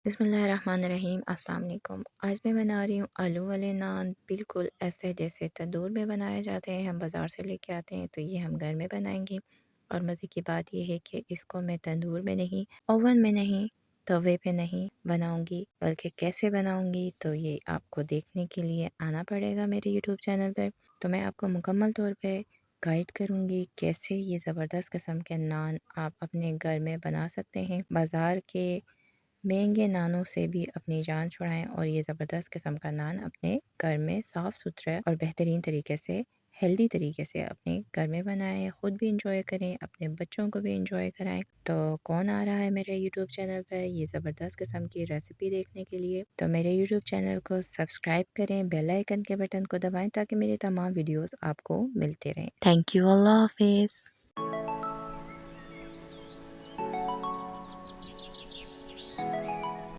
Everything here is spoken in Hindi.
बिस्मिल्लाहिर्रहमानिर्रहीम अस्सलाम वालेकुम। आज मैं बना रही हूँ आलू वाले नान, बिल्कुल ऐसे जैसे तंदूर में बनाए जाते हैं। हम बाज़ार से लेके आते हैं तो ये हम घर में बनाएंगे। और मज़े की बात यह है कि इसको मैं तंदूर में नहीं, ओवन में नहीं, तवे पे नहीं बनाऊंगी, बल्कि कैसे बनाऊंगी तो ये आपको देखने के लिए आना पड़ेगा मेरे यूट्यूब चैनल पर। तो मैं आपको मुकम्मल तौर पर गाइड करूँगी कैसे ये ज़बरदस्त किस्म के नान आप अपने घर में बना सकते हैं। बाज़ार के महंगे नानों से भी अपनी जान छुड़ाएं और ये ज़बरदस्त किस्म का नान अपने घर में साफ़ सुथरा और बेहतरीन तरीके से, हेल्दी तरीके से अपने घर में बनाएं, ख़ुद भी इंजॉय करें, अपने बच्चों को भी इंजॉय कराएं। तो कौन आ रहा है मेरे यूट्यूब चैनल पर ये ज़बरदस्त किस्म की रेसिपी देखने के लिए? तो मेरे यूट्यूब चैनल को सब्सक्राइब करें, बेल आइकन के बटन को दबाएं ताकि मेरे तमाम वीडियोज़ आपको मिलते रहें। थैंक यू, अल्लाह हाफिज़।